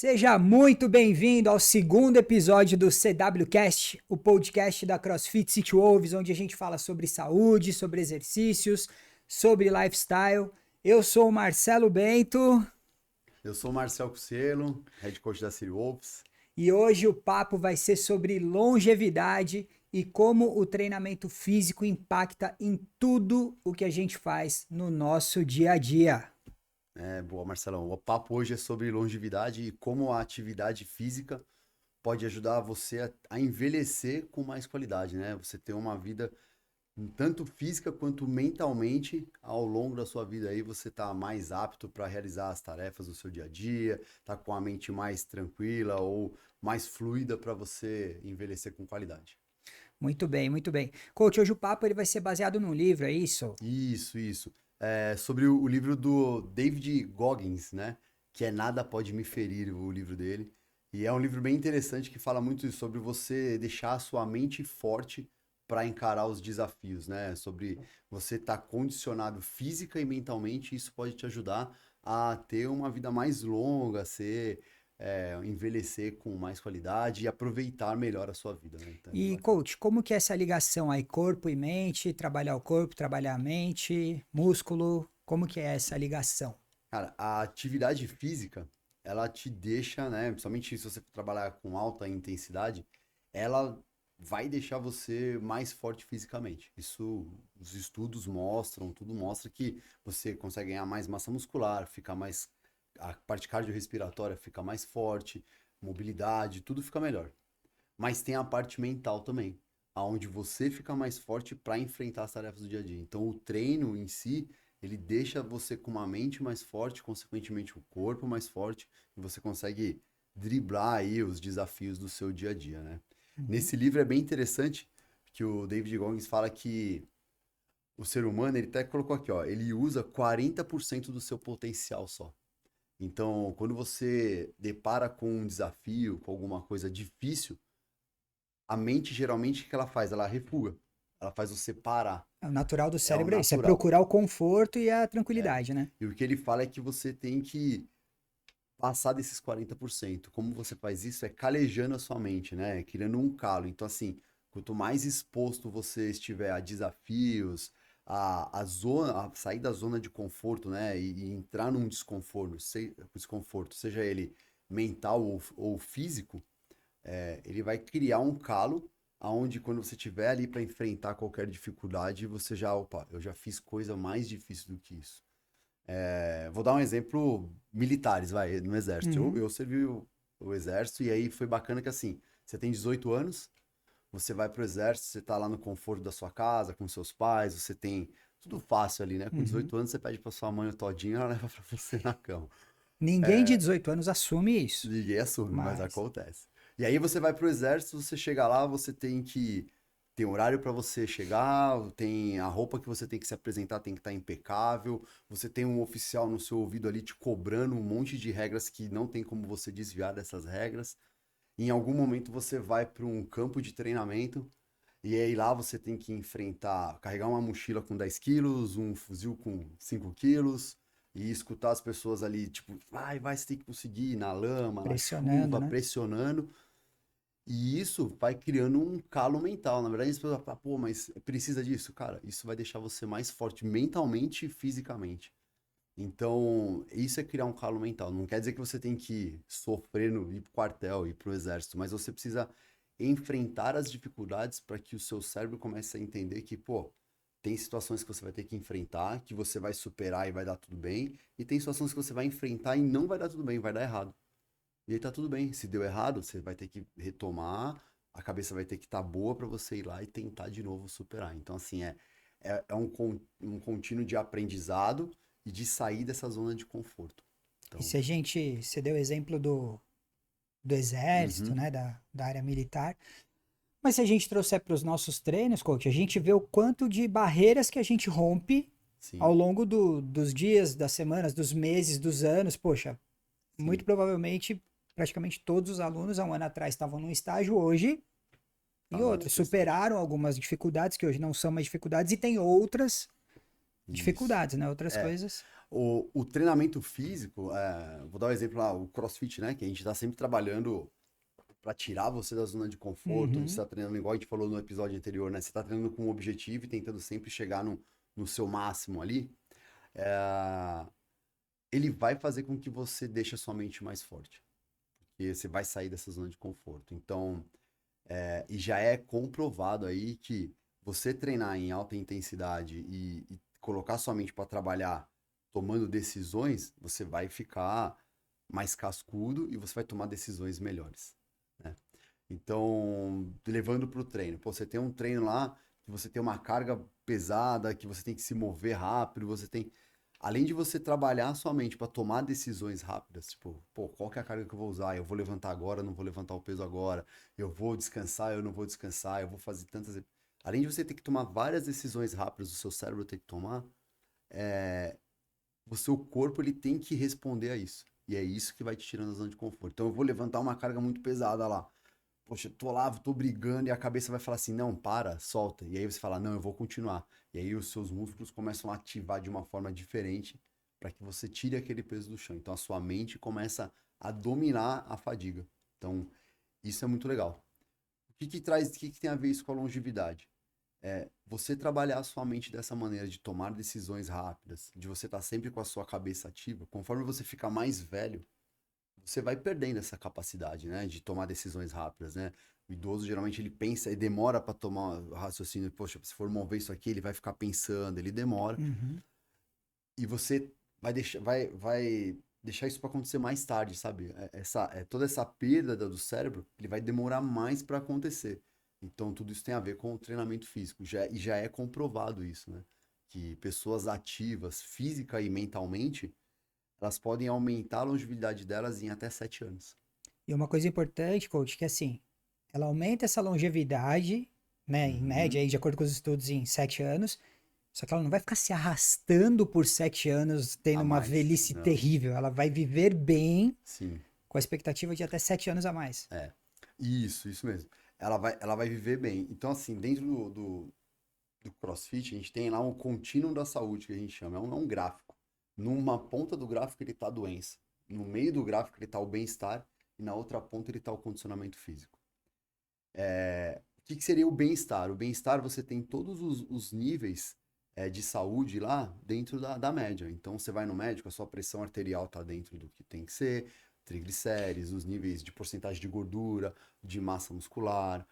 Seja muito bem-vindo ao segundo episódio do CWCast, o podcast da CrossFit City Wolves, onde a gente fala sobre saúde, sobre exercícios, sobre lifestyle. Eu sou o Marcelo Bento. Eu sou o Marcel Cucielo, head coach da City Wolves. E hoje o papo vai ser sobre longevidade e como o treinamento físico impacta em tudo o que a gente faz no nosso dia a dia. Boa, Marcelão. O papo hoje é sobre longevidade e como a atividade física pode ajudar você a envelhecer com mais qualidade, né? Você ter uma vida tanto física quanto mentalmente ao longo da sua vida aí, você tá mais apto para realizar as tarefas do seu dia a dia, tá com a mente mais tranquila ou mais fluida para você envelhecer com qualidade. Muito bem, muito bem. Coach, hoje o papo ele vai ser baseado num livro, é isso? Isso. É sobre o livro do David Goggins, né? Que é Nada Pode Me Ferir, o livro dele. E é um livro bem interessante que fala muito sobre você deixar a sua mente forte para encarar os desafios, né? Sobre você estar condicionado física e mentalmente, isso pode te ajudar a ter uma vida mais longa, envelhecer com mais qualidade e aproveitar melhor a sua vida, né? Então é bem E, bacana. coach, como que é essa ligação aí, corpo e mente, trabalhar o corpo, trabalhar a mente, músculo, como que é essa ligação? Cara, a atividade física, ela te deixa, né? Principalmente se você trabalhar com alta intensidade, ela vai deixar você mais forte fisicamente. Isso, os estudos mostram, tudo mostra que você consegue ganhar mais massa muscular, ficar mais, a parte cardiorrespiratória fica mais forte, mobilidade, tudo fica melhor. Mas tem a parte mental também, aonde você fica mais forte para enfrentar as tarefas do dia a dia. Então, o treino em si, ele deixa você com uma mente mais forte, consequentemente o corpo mais forte, e você consegue driblar aí os desafios do seu dia a dia, né? Uhum. Nesse livro é bem interessante que o David Goggins fala que o ser humano, ele até colocou aqui, ó, ele usa 40% do seu potencial só. Então, quando você depara com um desafio, com alguma coisa difícil, a mente geralmente o que ela faz? Ela refuga. Ela faz você parar. É o natural do É o cérebro é isso, é natural. procurar o conforto e a É. tranquilidade, né? E o que ele fala é que você tem que passar desses 40%. Como você faz isso? É calejando a sua mente, né? Criando um calo. Então, assim, quanto mais exposto você estiver a desafios, a sair da zona de conforto, né? E entrar num desconforto, seja ele mental ou físico, ele vai criar um calo aonde quando você estiver ali para enfrentar qualquer dificuldade, você já, opa, eu já fiz coisa mais difícil do que isso. Vou dar um exemplo militares, vai, no exército. Eu, Uhum. eu servi o exército e aí foi bacana que assim, você tem 18 anos, você vai pro exército, você tá lá no conforto da sua casa, com seus pais, você tem tudo fácil ali, né? Com Uhum. 18 anos você pede pra sua mãe o todinho, ela leva pra você na cama. Ninguém de 18 anos assume isso, Ninguém assume, mas mas acontece. E aí você vai pro exército, você chega lá, você tem horário para você chegar, tem a roupa que você tem que se apresentar, tem que estar impecável. Você tem um oficial no seu ouvido ali te cobrando um monte de regras que não tem como você desviar dessas regras. Em algum momento você vai para um campo de treinamento e aí lá você tem que enfrentar, carregar uma mochila com 10 quilos, um fuzil com 5 quilos, e escutar as pessoas ali, tipo, vai, você tem que conseguir, na lama, na pressionando, chuva, né? pressionando. E isso vai criando um calo mental. Na verdade, as pessoas falam, pô, mas precisa disso? Cara, isso vai deixar você mais forte mentalmente e fisicamente. Então, isso é criar um calo mental. Não quer dizer que você tem que sofrer no ir pro quartel, ir pro exército, mas você precisa enfrentar as dificuldades para que o seu cérebro comece a entender que, pô, tem situações que você vai ter que enfrentar, que você vai superar e vai dar tudo bem, e tem situações que você vai enfrentar e não vai dar tudo bem, vai dar errado. E aí tá tudo bem. Se deu errado, você vai ter que retomar, a cabeça vai ter que estar boa para você ir lá e tentar de novo superar. Então, assim, um contínuo de aprendizado e de sair dessa zona de conforto. E Então, se a gente, você deu o exemplo do exército, uhum, né, da área militar, mas se a gente trouxer para os nossos treinos, coach, a gente vê o quanto de barreiras que a gente rompe ao sim, longo dos dias, das semanas, dos meses, dos anos. Poxa, muito sim, provavelmente, praticamente todos os alunos há um ano atrás estavam num estágio, hoje em tá em outro. outro estágio. Superaram algumas dificuldades que hoje não são mais dificuldades e tem outras Isso. dificuldades, né? Outras É, coisas. o treinamento físico, vou dar um exemplo lá, o CrossFit, né? Que a gente tá sempre trabalhando para tirar você da zona de conforto. Você Uhum. tá treinando, igual a gente falou no episódio anterior, né? Você tá treinando com um objetivo e tentando sempre chegar no seu máximo ali. É, ele vai fazer com que você deixe a sua mente mais forte. Porque você vai sair dessa zona de conforto. Então, e já é comprovado aí que você treinar em alta intensidade e colocar sua mente para trabalhar tomando decisões, você vai ficar mais cascudo e você vai tomar decisões melhores, né? Então, levando para o treino, pô, você tem um treino lá que você tem uma carga pesada, que você tem que se mover rápido, você tem, além de você trabalhar a sua mente para tomar decisões rápidas, tipo, pô, qual que é a carga que eu vou usar? Eu vou levantar agora, não vou levantar o peso agora. Eu vou descansar, eu não vou descansar, eu vou fazer tantas. Além de você ter que tomar várias decisões rápidas, o seu cérebro tem que tomar, o seu corpo ele tem que responder a isso. E é isso que vai te tirando da zona de conforto. Então eu vou levantar uma carga muito pesada lá. Poxa, tô lá, tô brigando e a cabeça vai falar assim: não, para, solta. E aí você fala: não, eu vou continuar. E aí os seus músculos começam a ativar de uma forma diferente para que você tire aquele peso do chão. Então a sua mente começa a dominar a fadiga. Então isso é muito legal. O que tem a ver isso com a longevidade? Você trabalhar a sua mente dessa maneira, de tomar decisões rápidas, de você estar sempre com a sua cabeça ativa, conforme você ficar mais velho, você vai perdendo essa capacidade, né, de tomar decisões rápidas, né? O idoso geralmente ele pensa e demora para tomar o raciocínio, poxa, se for mover isso aqui, ele vai ficar pensando, ele demora, Uhum. e você vai deixar isso para acontecer mais tarde, sabe? Toda essa perda do cérebro, ele vai demorar mais para acontecer. Então, tudo isso tem a ver com o treinamento físico. E já é comprovado isso, né? Que pessoas ativas, física e mentalmente, elas podem aumentar a longevidade delas em até 7 anos. E uma coisa importante, coach, que assim, ela aumenta essa longevidade, né, em média, Uhum. aí, de acordo com os estudos, em 7 anos. Só que ela não vai ficar se arrastando por 7 anos, tendo A uma mais. velhice Não. terrível. Ela vai viver bem, Sim. com a expectativa de até 7 anos a mais. É. Isso mesmo. Ela vai viver bem. Então, assim, dentro do CrossFit, a gente tem lá um contínuo da saúde, que a gente chama. É um gráfico. Numa ponta do gráfico ele está a doença. No meio do gráfico ele está o bem-estar. E na outra ponta ele está o condicionamento físico. O que seria o bem-estar? O bem-estar você tem todos os níveis de saúde lá dentro da média. Então você vai no médico, a sua pressão arterial está dentro do que tem que ser, triglicérides, os níveis de porcentagem de gordura, de massa muscular,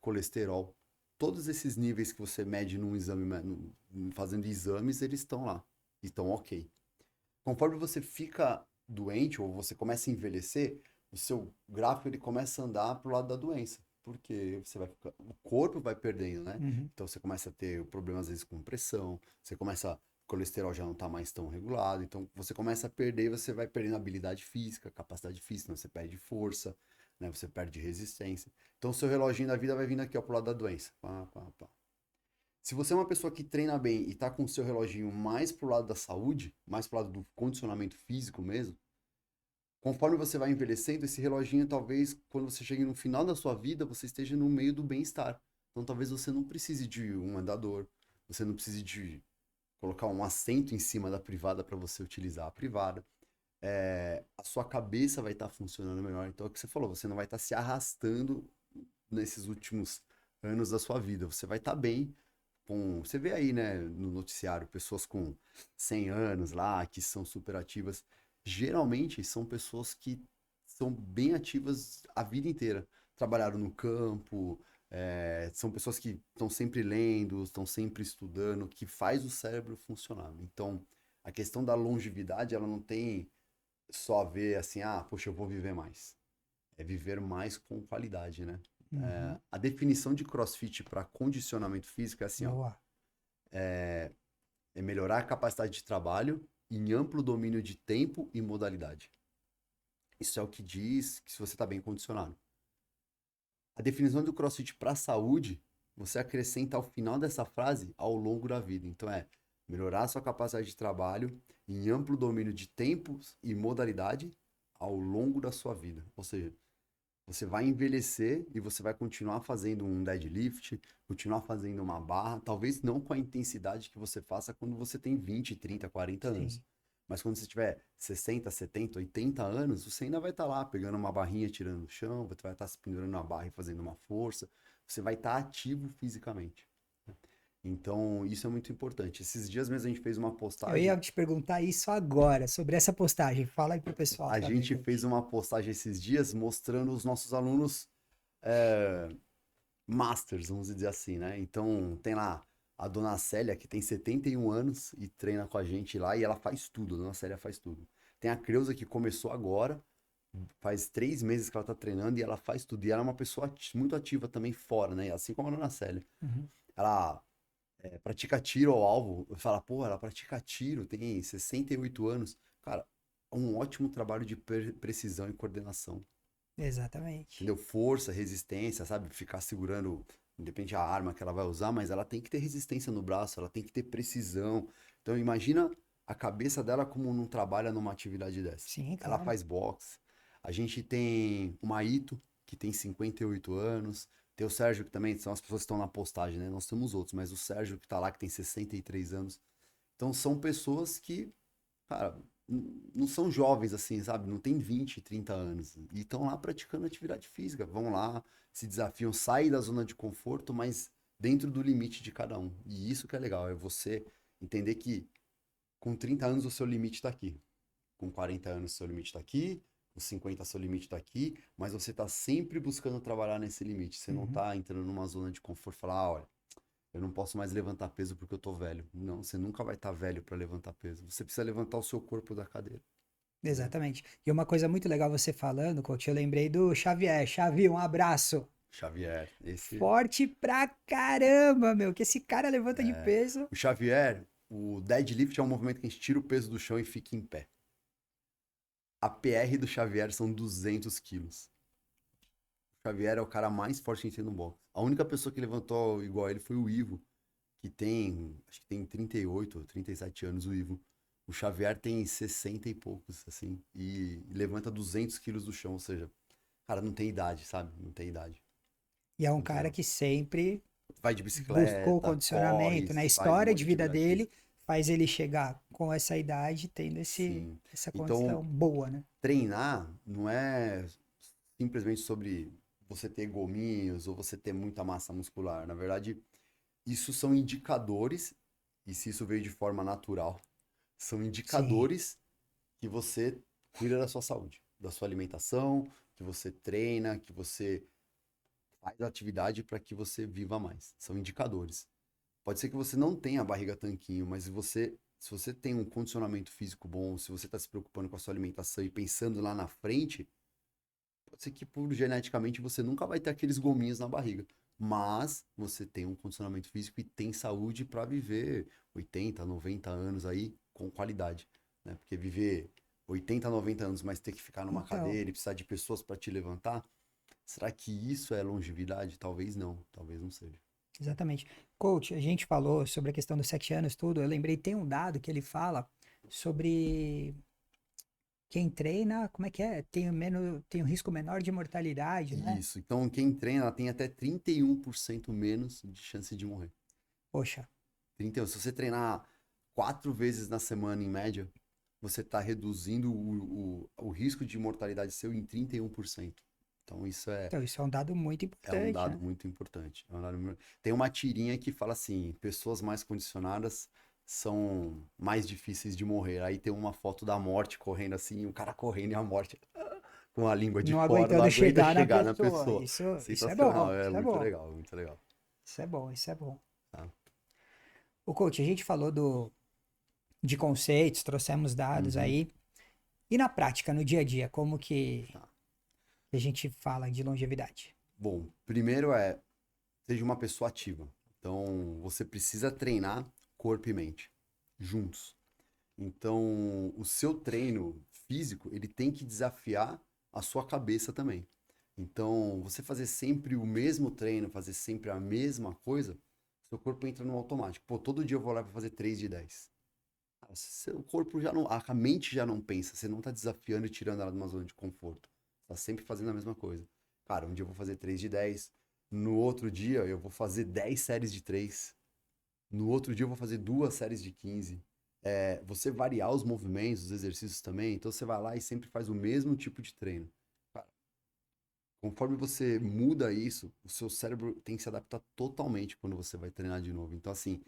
colesterol. Todos esses níveis que você mede num exame, fazendo exames, eles estão lá. Estão ok. Conforme você fica doente ou você começa a envelhecer, o seu gráfico ele começa a andar pro lado da doença, porque o corpo vai perdendo, né? Uhum. Então você começa a ter problemas às vezes com pressão, o colesterol já não tá mais tão regulado, então você começa a perder, você vai perdendo habilidade física, capacidade física, né? Você perde força, né? Você perde resistência. Então o seu reloginho da vida vai vindo aqui, ó, pro lado da doença. Pá, pá, pá. Se você é uma pessoa que treina bem e tá com o seu reloginho mais pro lado da saúde, mais pro lado do condicionamento físico mesmo, conforme você vai envelhecendo, esse reloginho talvez, quando você chegue no final da sua vida, você esteja no meio do bem-estar. Então talvez você não precise de um andador, você não precise de colocar um assento em cima da privada para você utilizar a privada. A sua cabeça vai estar funcionando melhor. Então é o que você falou, você não vai estar se arrastando nesses últimos anos da sua vida. Você vai estar bem, você vê aí, né, no noticiário, pessoas com 100 anos lá, que são super ativas. Geralmente são pessoas que são bem ativas a vida inteira. Trabalharam no campo, são pessoas que estão sempre lendo, estão sempre estudando, que faz o cérebro funcionar. Então, a questão da longevidade, ela não tem só a ver assim, poxa, eu vou viver mais. É viver mais com qualidade, né? Uhum. A definição de CrossFit para condicionamento físico é assim, ó, Boa. é melhorar a capacidade de trabalho em amplo domínio de tempo e modalidade. Isso é o que diz que se você está bem condicionado. A definição do CrossFit para a saúde, você acrescenta ao final dessa frase ao longo da vida. Então melhorar a sua capacidade de trabalho em amplo domínio de tempos e modalidade ao longo da sua vida. Ou seja, Você vai envelhecer e você vai continuar fazendo um deadlift, continuar fazendo uma barra, talvez não com a intensidade que você faça quando você tem 20, 30, 40 anos. Sim. Mas quando você tiver 60, 70, 80 anos, você ainda vai estar lá pegando uma barrinha, tirando no chão, você vai estar se pendurando na barra e fazendo uma força. Você vai estar ativo fisicamente. Então, isso é muito importante. Esses dias mesmo a gente fez uma Eu postagem. ia te perguntar isso agora, sobre essa postagem. Fala aí pro pessoal A pra ver, gente fez coach. uma postagem esses dias mostrando os nossos alunos é, masters, vamos dizer assim, né? Então, tem lá a dona Célia, que tem 71 anos e treina com a gente lá, e ela faz tudo, a dona Célia faz tudo. Tem a Creuza, que começou agora, faz 3 meses que ela tá treinando e ela faz tudo. E ela é uma pessoa muito ativa também fora, né? Assim como a dona Célia. Uhum. Ela pratica tiro ao alvo. Fala, pô, ela pratica tiro, tem 68 anos. Cara, um ótimo trabalho de precisão e coordenação. Exatamente. Entendeu? Força, resistência, sabe? Ficar segurando, independe da arma que ela vai usar, mas ela tem que ter resistência no braço, ela tem que ter precisão. Então imagina a cabeça dela como não trabalha numa atividade dessa. Sim, Ela claro. faz boxe. A gente tem o Maito, que tem 58 anos. Tem o Sérgio, que também são as pessoas que estão na postagem, né? Nós temos outros, mas o Sérgio que tá lá, que tem 63 anos. Então são pessoas que, cara, não são jovens assim, sabe? Não tem 20, 30 anos. E estão lá praticando atividade física. Vão lá, se desafiam, saem da zona de conforto, mas dentro do limite de cada um. E isso que é legal, é você entender que com 30 anos o seu limite está aqui. Com 40 anos o seu limite está aqui. Com 50 seu limite está aqui. Mas você está sempre buscando trabalhar nesse limite. Você não Uhum. está entrando numa zona de conforto e falar, ah, olha, eu não posso mais levantar peso porque eu tô velho. Não, você nunca vai estar velho para levantar peso. Você precisa levantar o seu corpo da cadeira. Entendeu? Exatamente. E uma coisa muito legal você falando, coach, eu lembrei do Xavier. Xavi, um abraço. Xavier, esse Forte pra caramba, meu. Que esse cara levanta de é. peso. O Xavier, o deadlift é um movimento que a gente tira o peso do chão e fica em pé. A PR do Xavier são 200 quilos. O Xavier é o cara mais forte que tem no boxe. A única pessoa que levantou igual a ele foi o Ivo, que tem, acho que tem 38 ou 37 anos, o Ivo. O Xavier tem 60 e poucos, assim, e levanta 200 quilos do chão, ou seja, cara, não tem idade, sabe? Não tem idade. E é um cara Então, que sempre vai de buscou o bicicleta, corre, condicionamento, né? A faz um história monte de de vida atividade dele física. faz ele chegar com essa idade, tendo Sim. essa condição Então, boa, né? treinar não é simplesmente sobre você ter gominhos ou você ter muita massa muscular. Na verdade, isso são indicadores, e se isso veio de forma natural, são Sim, indicadores que você cuida da sua saúde, da sua alimentação, que você treina, que você faz atividade para que você viva mais. São indicadores. Pode ser que você não tenha a barriga tanquinho, mas se você tem um condicionamento físico bom, se você está se preocupando com a sua alimentação e pensando lá na frente, pode ser que por geneticamente você nunca vai ter aqueles gominhos na barriga. Mas você tem um condicionamento físico e tem saúde para viver 80, 90 anos aí com qualidade, né? Porque viver 80, 90 anos, mas ter que ficar numa então, cadeira e precisar de pessoas para te levantar, será que isso é longevidade? Talvez não seja. exatamente. Coach, a gente falou sobre a questão dos 7 anos, tudo. Eu lembrei, tem um dado que ele fala sobre quem treina, como é que é? Tem um risco menor de mortalidade, né? Isso. Então, quem treina ela tem até 31% menos de chance de morrer. Poxa, 31. Se você treinar 4 vezes na semana, em média, você está reduzindo o risco de mortalidade seu em 31%. Então, então isso é um dado muito é um importante, dado né? muito importante. Tem uma tirinha que fala assim: pessoas mais condicionadas são mais difíceis de morrer. Aí tem uma foto da morte correndo assim, o cara correndo e a morte com a língua de Não fora, não aguentando aguenta chegar na chegar na pessoa. pessoa. Isso é Sensacional, bom, é isso é muito bom. legal, muito legal. Isso é bom, isso é bom. Tá? O coach, a gente falou de conceitos, trouxemos dados Uhum, aí. E na prática, no dia a dia, como que tá. a gente fala de longevidade? Bom, primeiro seja uma pessoa ativa. Então, você precisa treinar corpo e mente juntos. Então, o seu treino físico, ele tem que desafiar a sua cabeça também. Então, você fazer sempre o mesmo treino, fazer sempre a mesma coisa, seu corpo entra no automático. Pô, todo dia eu vou lá para fazer 3 de 10. Seu corpo já não, a mente já não pensa, você não tá desafiando e tirando ela de uma zona de conforto. Tá sempre fazendo a mesma coisa. Cara, um dia eu vou fazer 3 de 10. No outro dia eu vou fazer 10 séries de 3. No outro dia eu vou fazer 2 séries de 15. Você variar os movimentos, os exercícios também. Então você vai lá e sempre faz o mesmo tipo de treino. Cara, conforme você muda isso, o seu cérebro tem que se adaptar totalmente quando você vai treinar de novo. Então, assim,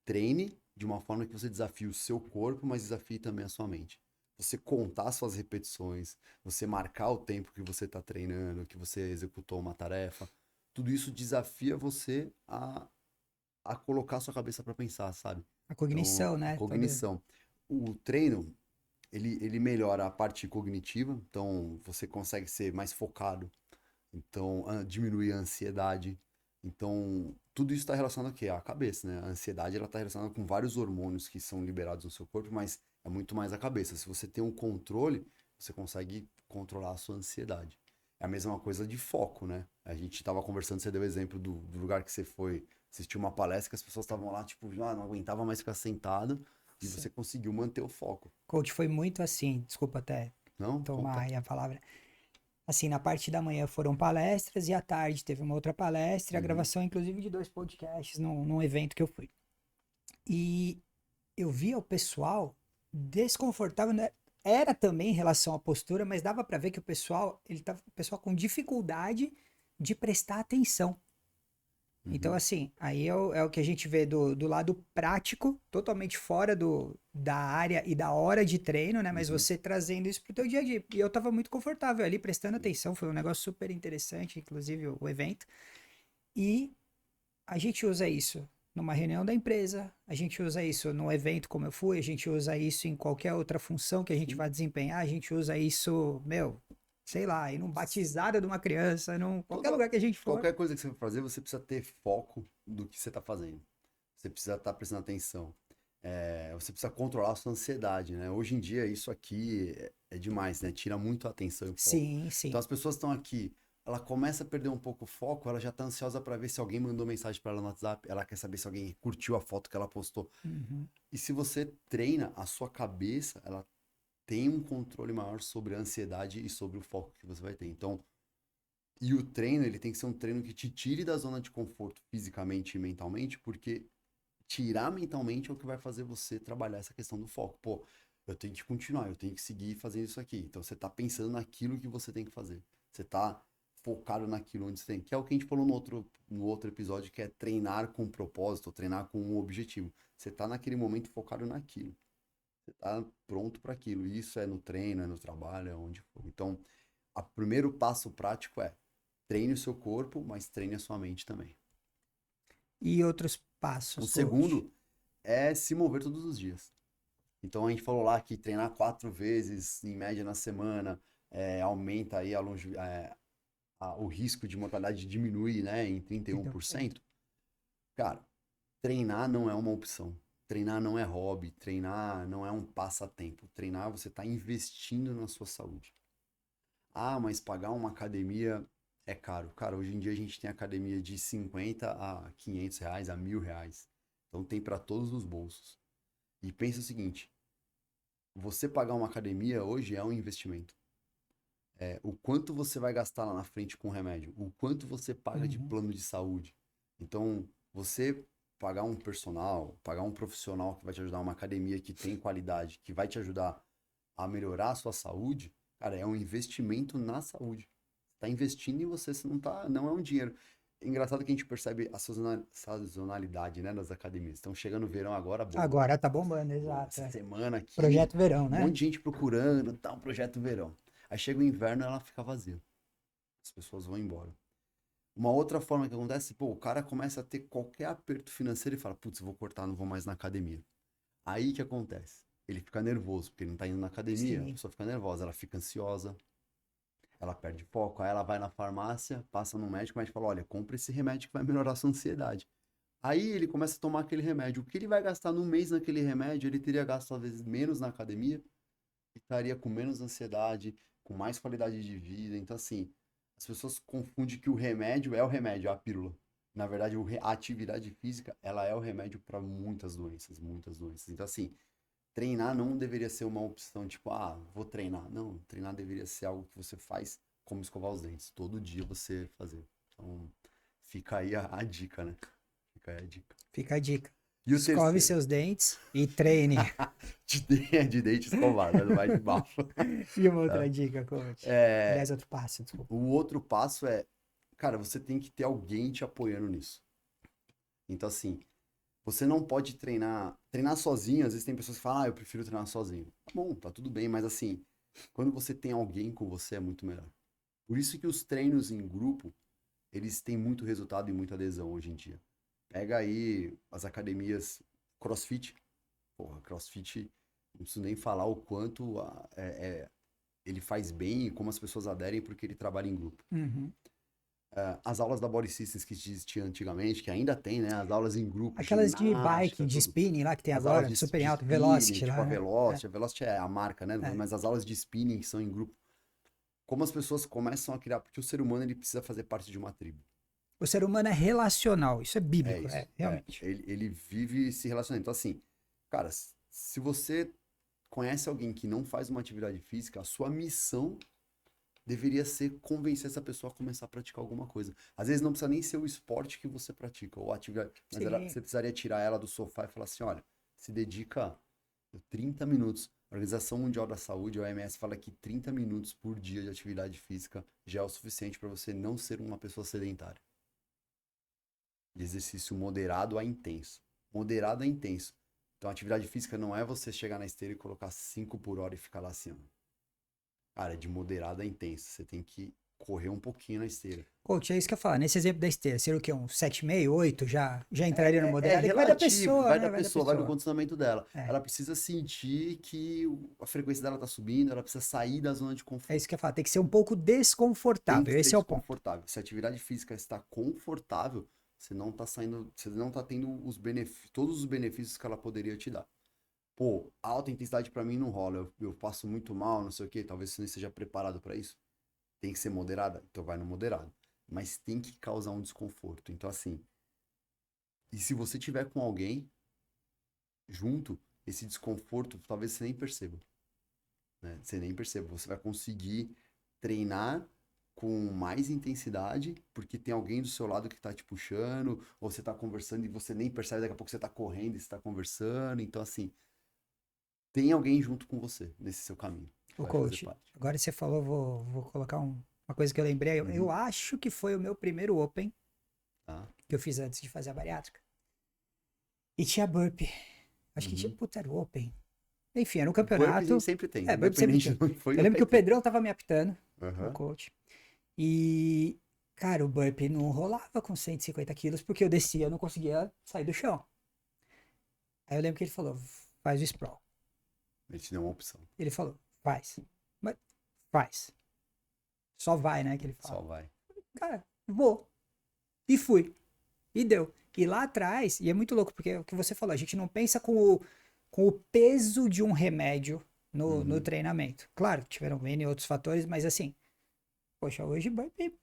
treine de uma forma que você desafie o seu corpo, mas desafie também a sua mente. Você contar suas repetições, você marcar o tempo que você está treinando, que você executou uma tarefa, tudo isso desafia você a colocar a sua cabeça para pensar, sabe? A Então, cognição, a né? Toda... cognição. O treino, ele melhora a parte cognitiva, então você consegue ser mais focado, então diminuir a ansiedade. Então, tudo isso está relacionado a quê? À cabeça, né? A ansiedade, ela está relacionada com vários hormônios que são liberados no seu corpo, mas é muito mais a cabeça. Se você tem um controle, você consegue controlar a sua ansiedade. É a mesma coisa de foco, né? A gente estava conversando, você deu o exemplo do lugar que você foi assistir uma palestra, que as pessoas estavam lá, tipo, não aguentava mais ficar sentado, e Sim. você conseguiu manter o foco. Coach, foi muito assim, desculpa até Não? tomar Conta. aí a palavra. Assim, na parte da manhã foram palestras e à tarde teve uma outra palestra, e a Uhum. gravação, inclusive, de 2 podcasts num evento que eu fui. E eu via o pessoal desconfortável, né? Era também em relação à postura, mas dava para ver que o pessoal com dificuldade de prestar atenção. Então, Uhum. assim, aí é o que a gente vê do lado prático, totalmente fora da área e da hora de treino, né? Mas Uhum. você trazendo isso pro teu dia a dia. E eu tava muito confortável ali, prestando atenção, foi um negócio super interessante, inclusive o evento. E a gente usa isso numa reunião da empresa, a gente usa isso num evento como eu fui, a gente usa isso em qualquer outra função que a gente Sim. vai desempenhar, a gente usa isso, meu, sei lá, em num batizado de uma criança, num qualquer Toda, lugar que a gente for. qualquer coisa que você for fazer, você precisa ter foco do que você está fazendo. Você precisa estar prestando atenção. Você precisa controlar a sua ansiedade, né? Hoje em dia, isso aqui é demais, né? Tira muito a atenção e o foco. Sim, Então, sim. as pessoas estão aqui, ela começa a perder um pouco o foco, ela já está ansiosa para ver se alguém mandou mensagem para ela no WhatsApp, ela quer saber se alguém curtiu a foto que ela postou. Uhum. E se você treina a sua cabeça, ela tem um controle maior sobre a ansiedade e sobre o foco que você vai ter. Então, e o treino, ele tem que ser um treino que te tire da zona de conforto fisicamente e mentalmente, porque tirar mentalmente é o que vai fazer você trabalhar essa questão do foco. Pô, eu tenho que continuar, eu tenho que seguir fazendo isso aqui. Então você tá pensando naquilo que você tem que fazer. Você tá focado naquilo onde você tem. Que é o que a gente falou no outro episódio, que é treinar com propósito, treinar com um objetivo. Você tá naquele momento focado naquilo. Você tá pronto para aquilo. E isso é no treino, é no trabalho, é onde for. Então, o primeiro passo prático é treine o seu corpo, mas treine a sua mente também. E outros O passos, coach. segundo é se mover todos os dias. Então a gente falou lá que treinar 4 vezes em média na semana aumenta aí o risco de mortalidade diminui, né, em 31%. 31%. Cara, treinar não é uma opção. Treinar não é hobby, treinar não é um passatempo. Treinar você está investindo na sua saúde. Ah, mas pagar uma academia é caro. Cara, hoje em dia a gente tem academia de 50 a 500 reais, a 1.000 reais. Então tem para todos os bolsos. E pensa o seguinte, você pagar uma academia hoje é um investimento. O quanto você vai gastar lá na frente com remédio, o quanto você paga de Uhum. plano de saúde. Então, você pagar um personal, pagar um profissional que vai te ajudar, uma academia que tem qualidade, que vai te ajudar a melhorar a sua saúde, cara, é um investimento na saúde. Tá investindo em você, você não é um dinheiro. É engraçado que a gente percebe a sazonalidade, né, das academias. Estão chegando no verão agora, bomba. Agora tá bombando, Pô, exato. essa É. semana aqui, Projeto Verão, um né? monte de gente procurando, tá um projeto verão. Aí chega o inverno, ela fica vazia. As pessoas vão embora. Uma outra forma que acontece, pô, o cara começa a ter qualquer aperto financeiro e fala, putz, vou cortar, não vou mais na academia. Aí que acontece? Ele fica nervoso, porque ele não tá indo na academia, a Sim. pessoa fica nervosa, ela fica ansiosa, ela perde foco, aí ela vai na farmácia, passa no médico, o médico fala, olha, compra esse remédio que vai melhorar a sua ansiedade. Aí ele começa a tomar aquele remédio. O que ele vai gastar no mês naquele remédio, ele teria gasto talvez menos na academia, estaria com menos ansiedade, com mais qualidade de vida. Então, assim, as pessoas confundem que o remédio é o remédio, é a pílula. Na verdade, a atividade física, ela é o remédio para muitas doenças, muitas doenças. Então, assim, treinar não deveria ser uma opção tipo, ah, vou treinar. Não, treinar deveria ser algo que você faz como escovar os dentes. Todo dia você fazer. Então, fica aí a dica, né? Fica aí a dica. Fica a dica. E o Escove terceiro? seus dentes e treine. De dente escovado, não vai de bafo. E uma outra Tá? dica, coach. É, Aliás, outro passo, desculpa. o outro passo é, cara, você tem que ter alguém te apoiando nisso. Então, assim, você não pode treinar sozinho. Às vezes tem pessoas que falam, eu prefiro treinar sozinho. Tá bom, tá tudo bem, mas assim, quando você tem alguém com você é muito melhor. Por isso que os treinos em grupo, eles têm muito resultado e muita adesão hoje em dia. Pega aí as academias CrossFit. Porra, CrossFit, não preciso nem falar o quanto ele faz bem e como as pessoas aderem porque ele trabalha em grupo. Uhum. As aulas da Body Systems que existiam antigamente, que ainda tem, né? As aulas em grupo, Aquelas de bike, ginástica, de tudo. spinning lá que tem As aulas agora, super de em alto, spinning, Velocity tipo lá, a né? Velocity. A Velocity é a marca, né? É. Mas as aulas de spinning que são em grupo. Como as pessoas começam a criar, porque o ser humano ele precisa fazer parte de uma tribo. O ser humano é relacional, isso é É bíblico, isso. realmente. Ele vive se relacionando. Então, assim, cara, se você conhece alguém que não faz uma atividade física, a sua missão deveria ser convencer essa pessoa a começar a praticar alguma coisa. Às vezes não precisa nem ser o esporte que você pratica, ou a atividade, mas Sim. você precisaria tirar ela do sofá e falar assim, olha, se dedica 30 minutos. A Organização Mundial da Saúde, a OMS, fala que 30 minutos por dia de atividade física já é o suficiente para você não ser uma pessoa sedentária. De exercício moderado a intenso. Moderado a intenso. Então, a atividade física não é você chegar na esteira e colocar 5 por hora e ficar lá assim, ó. Cara, é de moderado a intenso. Você tem que correr um pouquinho na esteira. Coach, é isso que eu ia falar. Nesse exemplo da esteira, seria o quê? Um 7,5, 8? Já entraria no É moderado? É que vai da relativo, pessoa, vai né? da Vai da pessoa, vai do pessoa. condicionamento dela. É, Ela precisa sentir que a frequência dela tá subindo, ela precisa sair da zona de é isso conforto. que eu ia falar. Tem que ser um pouco Tem que desconfortável. ser Esse é o ponto. desconfortável. Se a atividade física está confortável, você não tá saindo, você não tá tendo todos os benefícios que ela poderia te dar. Pô, alta intensidade pra mim não rola, eu passo muito mal, não sei o quê, talvez você não esteja preparado pra isso. Tem que ser moderada, então vai no moderado. Mas tem que causar um desconforto. Então, assim, e se você tiver com alguém junto, esse desconforto talvez você nem perceba, né? Você nem perceba. Você vai conseguir treinar com mais intensidade, porque tem alguém do seu lado que tá te puxando, ou você tá conversando e você nem percebe, daqui a pouco você tá correndo e você tá conversando. Então, assim, tem alguém junto com você nesse seu caminho, que O vai fazer coach, parte. agora você falou, vou colocar uma coisa que eu lembrei. Eu Uhum. acho que foi o meu primeiro Open Tá? que eu fiz antes de fazer a bariátrica. E tinha burpee. Acho que tinha, Uhum. puta, era o Open. Enfim, era um Burpee a gente campeonato. sempre tem, É, burpee sempre independente tinha. de onde foi, Eu lembro vai que o ter. Pedrão tava me apitando, o Aham. coach. E, cara, o burpee não rolava com 150 quilos, porque eu descia, eu não conseguia sair do chão. Aí eu lembro que ele falou, faz o sprawl. A gente deu uma opção. Ele falou, faz. Mas faz. Só vai, né, que ele Só fala. vai. Cara, vou. E fui. E deu. E lá atrás, e é muito louco, porque é o que você falou, a gente não pensa com o peso de um remédio no Uhum. treinamento. Claro, tiveram N outros fatores, mas assim, poxa, hoje burpee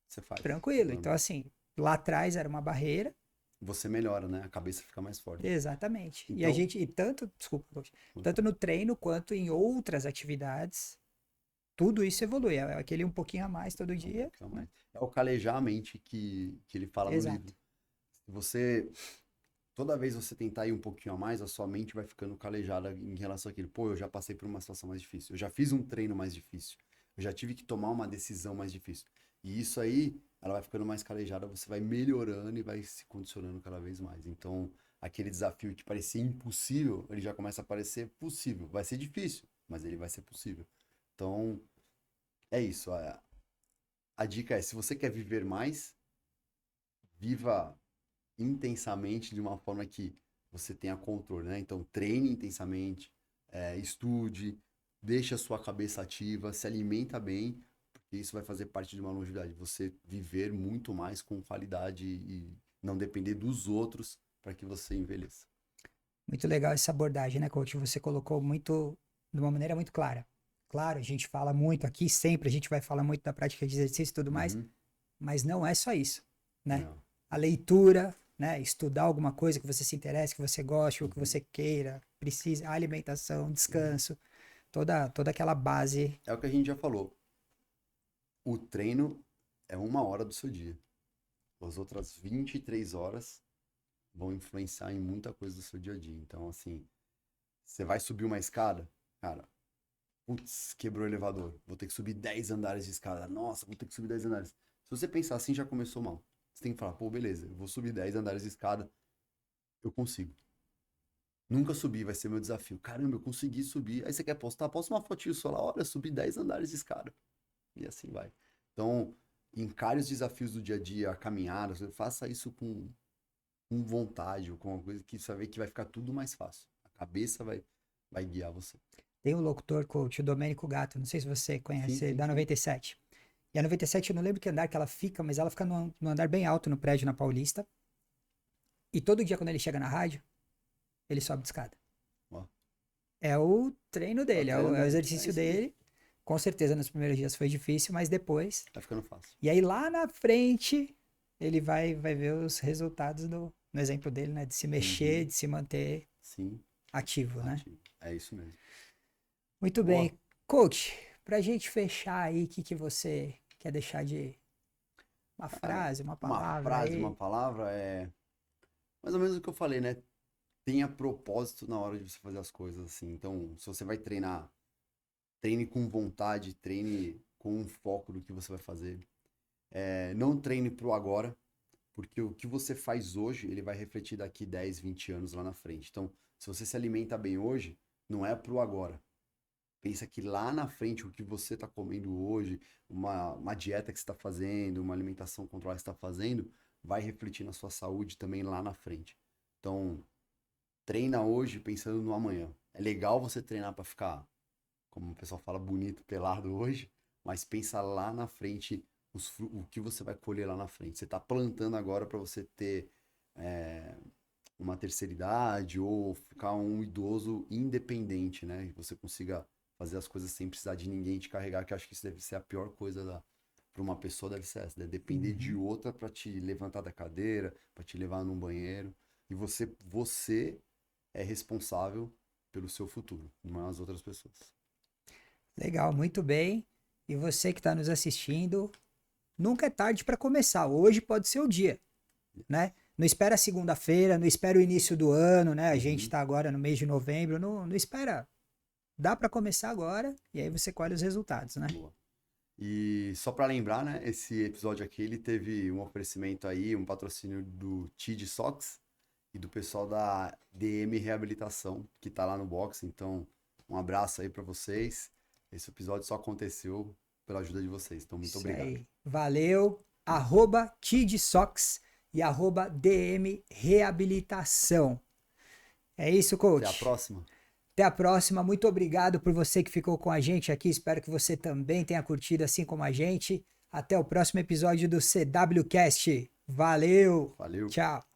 Você faz. tranquilo. Então, Normal. assim, lá atrás era uma barreira. Você melhora, né? A cabeça fica mais forte. Exatamente. E a Então, gente, e tanto, desculpa, coach, tanto no treino quanto em outras atividades, tudo isso evolui. É aquele um pouquinho a mais todo um dia. pouquinho mais. É o calejar a mente que ele fala no livro. Exato. Se você, toda vez você tentar ir um pouquinho a mais, a sua mente vai ficando calejada em relação àquilo. Pô, eu já passei por uma situação mais difícil. Eu já fiz um treino mais difícil. Eu já tive que tomar uma decisão mais difícil. E isso aí, ela vai ficando mais calejada, você vai melhorando e vai se condicionando cada vez mais. Então, aquele desafio que parecia impossível, ele já começa a parecer possível. Vai ser difícil, mas ele vai ser possível. Então, é isso. A dica é, se você quer viver mais, viva intensamente de uma forma que você tenha controle, né? Então, treine intensamente, estude, deixe a sua cabeça ativa, se alimenta bem, porque isso vai fazer parte de uma longevidade. Você viver muito mais com qualidade e não depender dos outros para que você envelheça. Muito legal essa abordagem, né, coach? Você colocou muito, de uma maneira muito clara. Claro, a gente fala muito aqui, sempre a gente vai falar muito da prática de exercício e tudo mais, Uhum. mas não é só isso, né? Não. A leitura, né? Estudar alguma coisa que você se interesse, que você goste, ou que Uhum. você queira, precise, a alimentação, descanso, toda aquela base. É o que a gente já falou. o treino é 1 hora do seu dia. As outras 23 horas vão influenciar em muita coisa do seu dia a dia. Então, assim, você vai subir uma escada, cara, putz, quebrou o elevador, vou ter que subir 10 andares de escada. Nossa, vou ter que subir 10 andares. Se você pensar assim, já começou mal. Você tem que falar, pô, beleza, eu vou subir 10 andares de escada, eu consigo. Nunca subi, vai ser meu desafio. Caramba, eu consegui subir. Aí você quer postar? Posta uma fotinho só lá, olha, subi 10 andares de escada. E assim vai. Então, encare os desafios do dia a dia, a caminhada, faça isso com vontade, ou com uma coisa que você vai ver que vai ficar tudo mais fácil. A cabeça vai guiar você. Tem um locutor, coach, o Domênico Gatto, não sei se você conhece, Sim, ele sim, da sim. 97. E a 97, eu não lembro que andar que ela fica, mas ela fica no andar bem alto no prédio na Paulista. E todo dia quando ele chega na rádio, ele sobe de escada. Ó, É o treino dele, é o é exercício isso aí. dele. Com certeza nos primeiros dias foi difícil, mas depois. Vai ficando fácil. E aí lá na frente, ele vai ver os resultados no exemplo dele, né? De se mexer, Uhum. de se manter Sim, ativo, né? ativo. É isso mesmo. Muito Boa. bem. Coach, pra gente fechar aí, o que você quer deixar de uma frase, uma Uma palavra frase, aí? uma palavra é mais ou menos o que eu falei, né? Tenha propósito na hora de você fazer as coisas, assim. Então, se você vai treinar, treine com vontade, treine com um foco do que você vai fazer. Não treine pro agora, porque o que você faz hoje, ele vai refletir daqui 10, 20 anos lá na frente. Então, se você se alimenta bem hoje, não é pro agora. Pensa que lá na frente, o que você está comendo hoje, uma dieta que você está fazendo, uma alimentação controlada que você está fazendo, vai refletir na sua saúde também lá na frente. Então, treina hoje pensando no amanhã. É legal você treinar para ficar, como o pessoal fala, bonito, pelado hoje, mas pensa lá na frente o que você vai colher lá na frente. Você está plantando agora para você ter uma terceira idade ou ficar um idoso independente, né? E você consiga fazer as coisas sem precisar de ninguém te carregar, que eu acho que isso deve ser a pior coisa para uma pessoa, deve ser essa, né? Depender de outra para te levantar da cadeira, para te levar num banheiro. E você é responsável pelo seu futuro, não as outras pessoas. Legal, muito bem. E você que está nos assistindo, nunca é tarde para começar. Hoje pode ser o dia, né? Não espera segunda-feira, não espera o início do ano, né? A gente está agora no mês de novembro, não espera. Dá para começar agora e aí você colhe os resultados, né? Boa. E só para lembrar, né, esse episódio aqui, ele teve um oferecimento aí, um patrocínio do TID Sox e do pessoal da DM Reabilitação, que tá lá no box. Então, um abraço aí para vocês. Esse episódio só aconteceu pela ajuda de vocês. Então, muito Isso obrigado. aí. Valeu. @TidSox e @DM Reabilitação. É isso, coach. Até a próxima. Até a próxima. Muito obrigado por você que ficou com a gente aqui. Espero que você também tenha curtido assim como a gente. Até o próximo episódio do CWCast. Valeu. Valeu. Tchau.